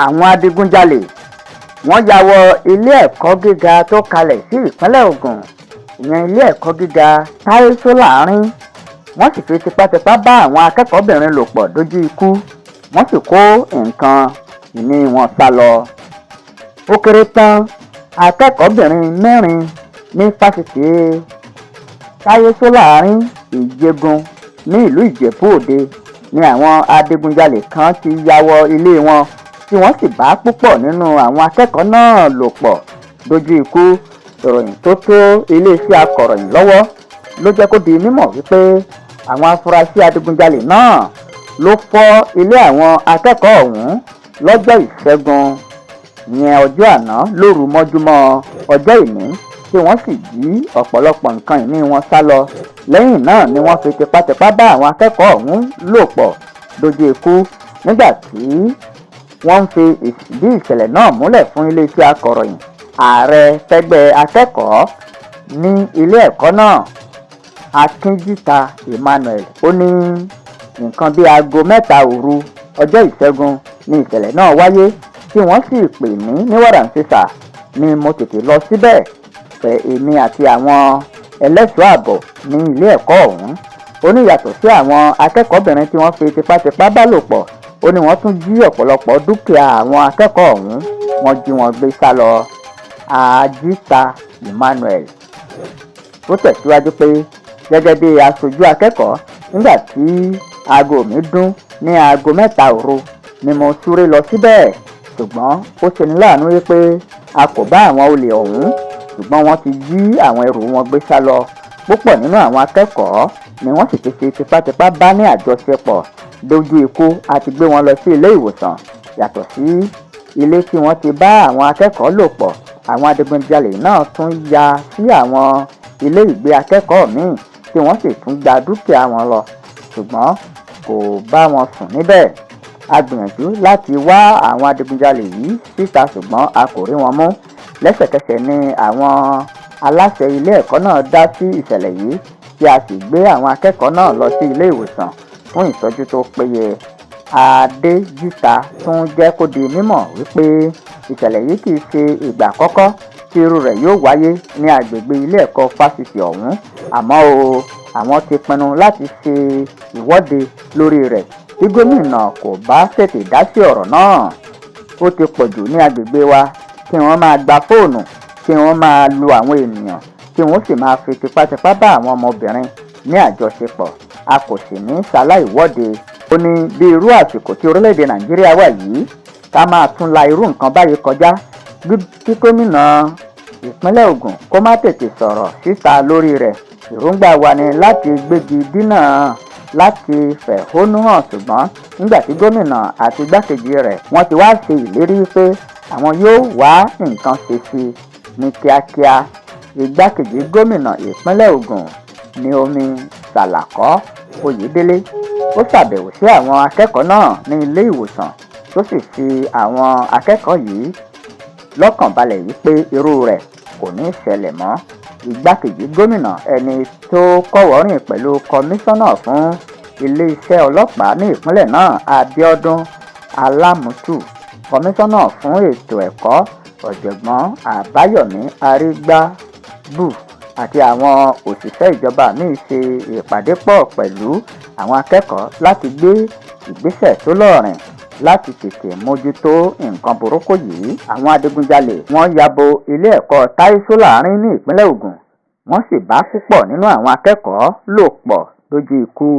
àwọn adigunjalè wọ́n ya wọ ilé ẹ̀kọ́ gíga tó kalẹ̀ sí ìpínlẹ̀ Ògùn ìyẹn ilé ẹ̀kọ́ gíga Solarin. Wọ́n sì fi tipátipá bá àwọn akẹ́kọ̀ọ́bìnrin lò pọ̀ dójú ikú. Wọ́n sì kó nǹkan ìní wọn sá lọ. Ó kéré tán akẹ́kọ̀ọ́bìnrin 4 ní fásitì Solarin Ìjẹ̀gùn ní ìlú Ìjẹ̀bú Òde ni àwọn adigunjalè kan ti ya wọ ilé wọn tí wọ́n sì bá púpọ̀ nínú àwọn akẹ́kọ̀ọ́ náà lò pọ̀ dójú ikú. Ìròyìn tó tó iléeṣẹ́ akọ̀ròyìn lọ́wọ́ ló jẹ́ kó di mímọ̀ wípé àwọn afurasí adigunjalè náà ló fọ́ ilé àwọn akẹ́kọ̀ọ́ ọ̀hún lọ́jọ́ ìṣẹ́gun ìyẹn ọjọ́ àná lóru mọ́júmọ́ ọjọ́ ìní tí wọ́n sì jí ọ̀pọ̀lọpọ̀ nǹkan ìní wọn sá lọ. Lẹ́yìn náà ni wọ́n fi tipátipá bá àwọn akẹ́kọ̀ọ́ ọ̀hún lò pọ̀ dójú ikú. Nígbà tí wọ́n ń fi ìdí ìṣẹ̀lẹ̀ náà múlẹ̀ fún iléeṣẹ́ akọ̀ròyìn, ààrẹ fẹ́gbẹ́ akẹ́kọ̀ọ́ ní ilé ẹ̀kọ́ náà Akínjíta Emmanuel ó ní nǹkan bíi aago 3 òru ọjọ́ ìṣẹ́gun ni ìṣẹ̀lẹ̀ náà wáyé tí wọ́n sì pè mí ní wàràǹṣeṣà ni mo tètè lọ síbẹ̀ pẹ̀ èmi àti àwọn ẹlẹ́ṣọ́ ààbò ní ilé ẹ̀kọ́ ọ̀hún. Ó ní yàtọ̀ sí àwọn akẹ́kọ̀ọ́bìnrin tí wọ́n fi tipátipá bá lò pọ̀, ó ní wọ́n tún jí ọ̀pọ̀lọpọ̀ dúkìá àwọn akẹ́kọ̀ọ́ ọ̀hún wọ́n jí wọn gbé sá lọ. Akínjíta Emmanuel ó tẹ̀síwájú pé gẹ́gẹ́ bí aṣojú akẹ́kọ̀ọ́, nígbà tí aago mi dún ní aago 3 òru ni mo súré lọ síbẹ̀, ṣùgbọ́n ó ṣeni láàánú wípé a kò bá àwọn olè ọ̀hún, ṣùgbọ́n wọ́n ti jí àwọn ẹrù wọn gbé sá lọ. Púpọ̀ nínú àwọn akẹ́kọ̀ọ́ ni wọ́n sì ti fi tipátipá bá ní àjọṣepọ̀ dójú ikú àti gbé wọn lọ sí ilé ìwòsàn. Yàtọ̀ sí ilé tí wọ́n ti bá àwọn akẹ́kọ̀ọ́ lò pọ̀, àwọn adigunjalè náà tún ya sí àwọn ilé ìgbé akẹ́kọ̀ọ́ míì tí wọ́n sì tún gba dúkìá wọn lọ, ṣùgbọ́n kò bá wọn sùn níbẹ̀. A gbìyànjú láti wá àwọn adigunjalè yìí síta ṣùgbọ́n a kò rí wọn mú. Lẹ́sẹ̀kẹsẹ̀ ni àwọn aláṣẹ ilé ẹ̀kọ́ náà dá sí ìṣẹ̀lẹ̀ yìí tí a sì gbé àwọn akẹ́kọ̀ọ́ náà lọ sí ilé ìwòsàn fún ìtọ́jú tó péye. Adéjìta tún jẹ́ kó di mímọ̀ wípé ìṣẹ̀lẹ̀ yìí kì í ṣe ìgbà àkọ́kọ́ tí irú rẹ̀ yóò wáyé ní agbègbè ilé ẹ̀kọ́ fásitì ọ̀hún, àmọ́ àwọn ti pinnu láti ṣe ìwọ́de lórí rẹ̀ tí gómìnà kò bá tètè dá sí ọ̀rọ̀ náà. Ó ti pọ̀jù ní agbègbè wa kí wọ́n máa gba fóònù, kí wọ́n máa lu àwọn ènìyàn, kí wọ́n sì máa fi tipátipá bá àwọn ọmọbìnrin ní àjọṣepọ̀. A kò sì ní ṣaláì wọ́de. Ó ní bí irú àsìkò tí orílẹ̀-èdè Nàìjíríà wà yìí, ká máa tún la irú nǹkan báyìí kọjá kí gómìnà ìpínlẹ̀ Ògùn kó má tètè sọ̀rọ̀ síta lórí rẹ̀. Èròǹgbà wa ni láti gbégi dínà láti fẹ̀hónú hàn, ṣùgbọ́n nígbà tí gómìnà àti igbákejì rẹ̀ wọ́n ti wá ṣe ìlérí pé àwọn yóò wá nǹkan ṣe sí ní kíákíá. Igbákejì gómìnà ìpínlẹ̀ Ògùn ní omi Sàlàkọ́ Oyèdélé ó ṣàbẹ̀wò sí àwọn akẹ́kọ̀ọ́ náà ní ilé ìwòsàn tó sì fi àwọn akẹ́kọ̀ọ́ yìí lọ́kàn balẹ̀ wípé irú rẹ̀ kò ní ṣẹlẹ̀ mọ́. Igbákejì gómìnà ẹni tó kọ́wọ̀ọ́rìn pẹ̀lú kọmíṣánná fún iléeṣẹ́ ọlọ́pàá ní ìpínlẹ̀ náà Abíọ́dún Alámùtù, kọmíṣánná fún ètò ẹ̀kọ́ Ọ̀jọ̀gbọ́n Àbáyọ̀mí Arígbábù àti àwọn òṣìṣẹ́ ìjọba míì ṣe ìpàdé pọ̀ pẹ̀lú àwọn akẹ́kọ̀ọ́ láti gbé ìgbésẹ̀ tó lọ́ọ̀rìn láti tètè mójútó nǹkan burúkú yìí. Àwọn adigunjalè wọ́n yabo ilé ẹ̀kọ́ Solarin ní ìpínlẹ̀ Ògùn, wọ́n sì bá púpọ̀ nínú àwọn akẹ́kọ̀ọ́ lò pọ̀ dójú ikú.